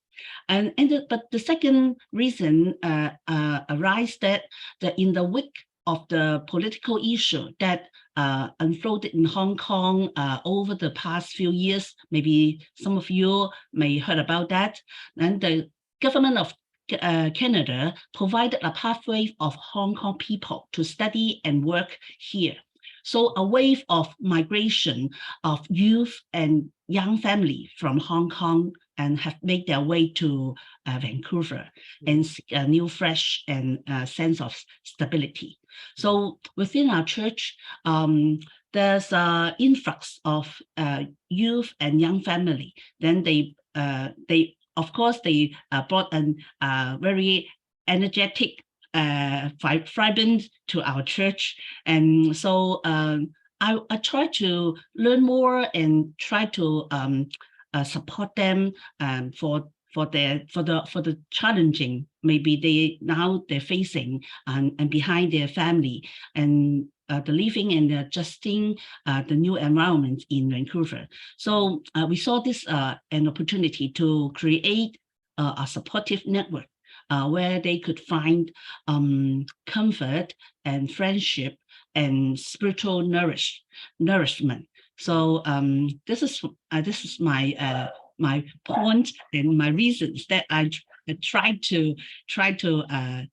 But the second reason arises that in the wake of the political issue that unfolded in Hong Kong over the past few years, maybe some of you may heard about that, and the government of Canada provided a pathway of Hong Kong people to study and work here. So a wave of migration of youth and young family from Hong Kong and have made their way to Vancouver and seek a new, fresh and sense of stability. So within our church, there's an influx of youth and young family. Then they of course they brought an very energetic, vibrant to our church, and so I try to learn more and try to support them for the challenging maybe they're facing and behind their family and the living and the adjusting the new environment in Vancouver. So we saw this an opportunity to create a supportive network where they could find comfort and friendship and spiritual nourishment. So this is my my point and my reasons that I try to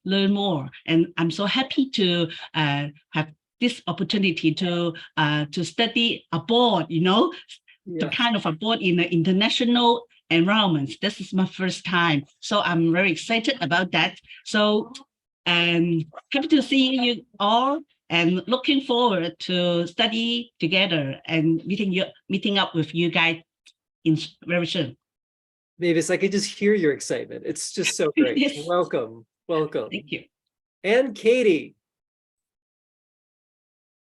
learn more, and I'm so happy to have this opportunity to study abroad. The kind of abroad in the international environments. This is my first time, so I'm very excited about that. So happy to see you all, and looking forward to study together and meeting up with you guys in very soon. Mavis, I could just hear your excitement. It's just so great. Yes. Welcome. Thank you. And Katie.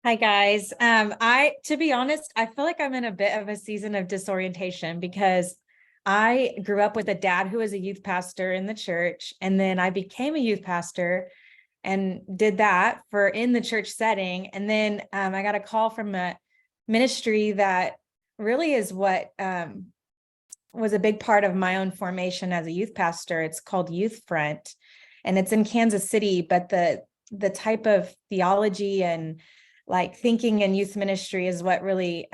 Hi guys. To be honest, I feel like I'm in a bit of a season of disorientation because I grew up with a dad who was a youth pastor in the church, and then I became a youth pastor and did that in the church setting. And then I got a call from a ministry that really is what was a big part of my own formation as a youth pastor. It's called Youth Front, and it's in Kansas City, but the type of theology and like thinking in youth ministry is what really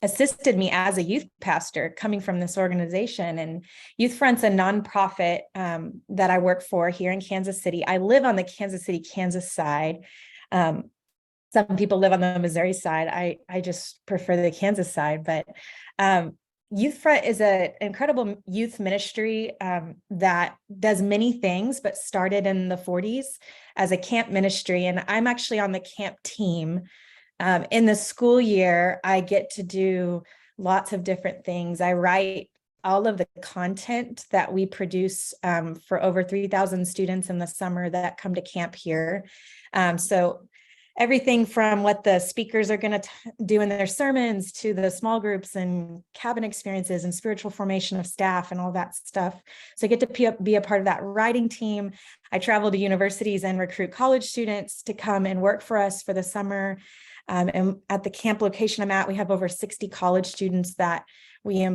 assisted me as a youth pastor coming from this organization. And Youth Front's a nonprofit that I work for here in Kansas City. I live on the Kansas City, Kansas side. Some people live on the Missouri side. I just prefer the Kansas side, but Youth Front is an incredible youth ministry that does many things, but started in the 40s as a camp ministry. And I'm actually on the camp team. In the school year, I get to do lots of different things. I write all of the content that we produce for over 3,000 students in the summer that come to camp here. So everything from what the speakers are going to do in their sermons to the small groups and cabin experiences and spiritual formation of staff and all that stuff. So I get to be a part of that writing team. I travel to universities and recruit college students to come and work for us for the summer. And at the camp location I'm at, we have over 60 college students that we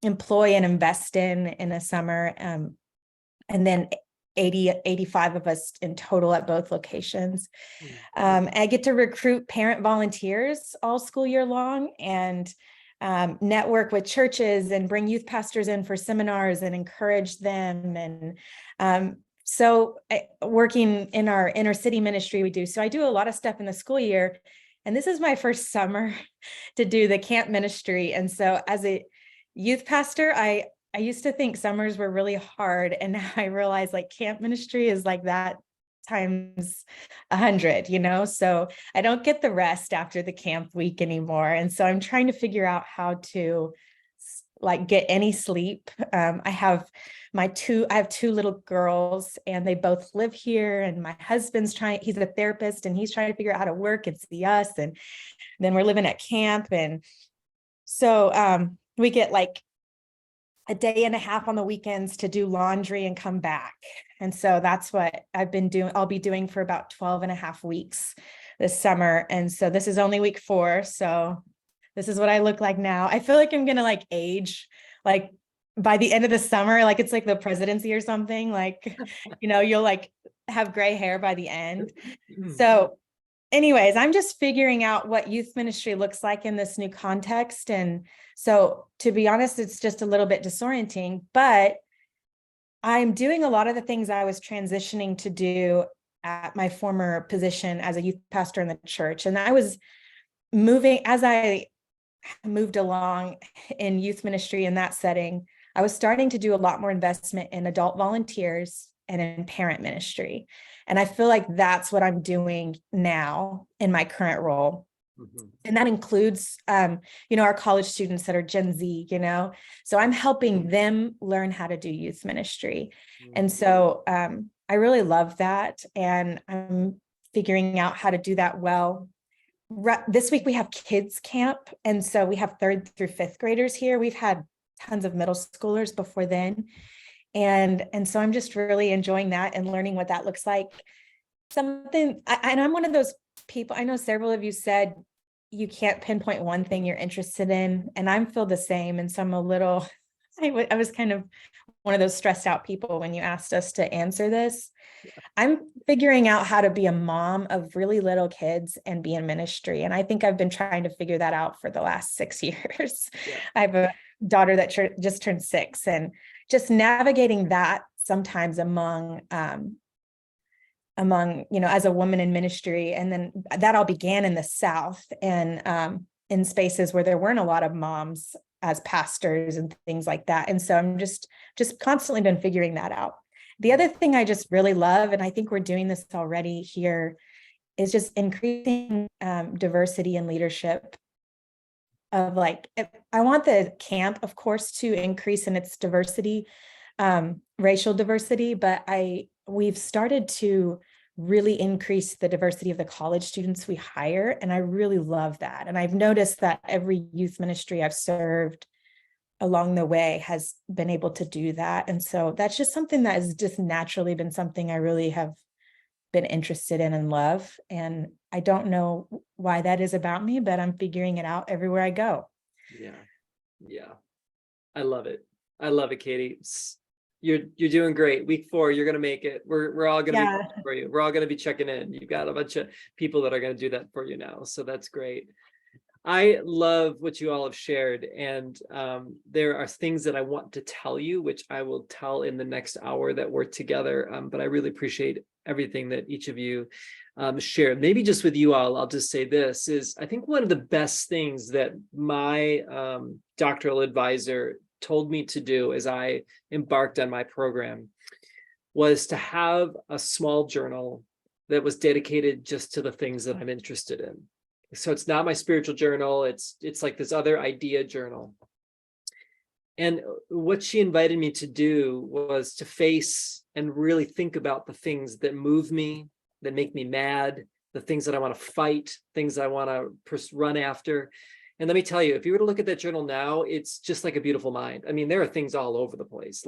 employ and invest in a summer. And then 85 of us in total at both locations. I get to recruit parent volunteers all school year long and network with churches and bring youth pastors in for seminars and encourage them. And so working in our inner city ministry we do. So I do a lot of stuff in the school year. And this is my first summer to do the camp ministry. And so as a youth pastor, I used to think summers were really hard, and now I realize like camp ministry is like that times 100, so I don't get the rest after the camp week anymore. And so I'm trying to figure out how to like get any sleep. I have two little girls and they both live here, and my husband's he's a therapist and he's trying to figure out how to work and see us. And then we're living at camp. And so we get like a day and a half on the weekends to do laundry and come back. And so that's what I've been doing. I'll be doing for about 12 and a half weeks this summer. And so this is only week 4. So this is what I look like now. I feel like I'm going to like age, like by the end of the summer, like it's like the presidency or something, like, you'll like have gray hair by the end. So anyways, I'm just figuring out what youth ministry looks like in this new context. And so to be honest, it's just a little bit disorienting, but I'm doing a lot of the things I was transitioning to do at my former position as a youth pastor in the church. And I was moving, as I moved along in youth ministry in that setting, I was starting to do a lot more investment in adult volunteers and in parent ministry. And I feel like that's what I'm doing now in my current role. And that includes, our college students that are Gen Z, so I'm helping them learn how to do youth ministry. And so I really love that. And I'm figuring out how to do that well. This week we have kids camp. And so we have 3rd through 5th graders here. We've had tons of middle schoolers before then. And so I'm just really enjoying that and learning what that looks like. And I'm one of those people, I know several of you said you can't pinpoint one thing you're interested in, and I feel the same. And so I'm I was kind of one of those stressed out people when you asked us to answer this. I'm figuring out how to be a mom of really little kids and be in ministry. And I think I've been trying to figure that out for the last 6 years. Yeah. I have a daughter that just turned 6, and just navigating that sometimes among, as a woman in ministry. And then that all began in the South and in spaces where there weren't a lot of moms as pastors and things like that. And so I'm just constantly been figuring that out. The other thing I just really love, and I think we're doing this already here, is just increasing diversity in leadership. I want the camp, of course, to increase in its diversity, racial diversity, but we've started to really increase the diversity of the college students we hire. And I really love that. And I've noticed that every youth ministry I've served along the way has been able to do that. And so that's just something that has just naturally been something I really have been interested in and love. And I don't know why that is about me, but I'm figuring it out everywhere I go. Yeah. I love it. Katie. You're doing great. Week 4, you're gonna make it. We're all gonna be praying for you. We're all gonna be checking in. You've got a bunch of people that are gonna do that for you now. So that's great. I love what you all have shared, and there are things that I want to tell you, which I will tell in the next hour that we're together. But I really appreciate everything that each of you shared. Maybe just with you all, I'll just say this is, I think one of the best things that my doctoral advisor told me to do as I embarked on my program was to have a small journal that was dedicated just to the things that I'm interested in. So it's not my spiritual journal. It's like this other idea journal. And what she invited me to do was to face and really think about the things that move me, that make me mad, the things that I want to fight, things that I want to run after. And let me tell you, if you were to look at that journal now, it's just like a beautiful mind. I mean, there are things all over the place.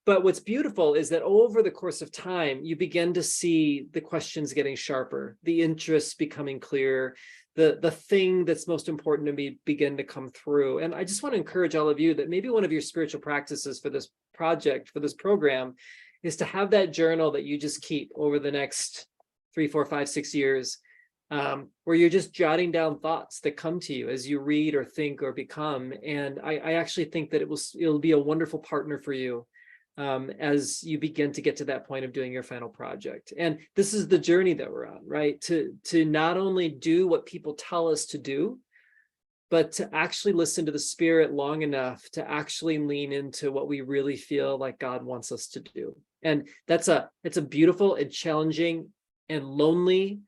But what's beautiful is that over the course of time, you begin to see the questions getting sharper, the interests becoming clearer, the thing that's most important to me begin to come through. And I just want to encourage all of you that maybe one of your spiritual practices for this project, for this program, is to have that journal that you just keep over the next 3, 4, 5, 6 years, where you're just jotting down thoughts that come to you as you read or think or become. And I actually think that it'll be a wonderful partner for you as you begin to get to that point of doing your final project. And this is the journey that we're on, right? To not only do what people tell us to do, but to actually listen to the Spirit long enough to actually lean into what we really feel like God wants us to do. And it's a beautiful and challenging and lonely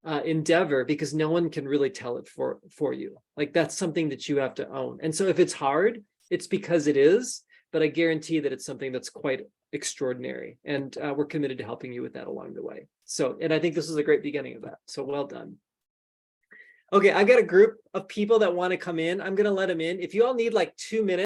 endeavor, because no one can really tell it for you. Like, that's something that you have to own. And so if it's hard, it's because it is. But I guarantee that it's something that's quite extraordinary. And we're committed to helping you with that along the way. And I think this is a great beginning of that. So well done. Okay, I've got a group of people that want to come in. I'm going to let them in. If you all need like 2 minutes.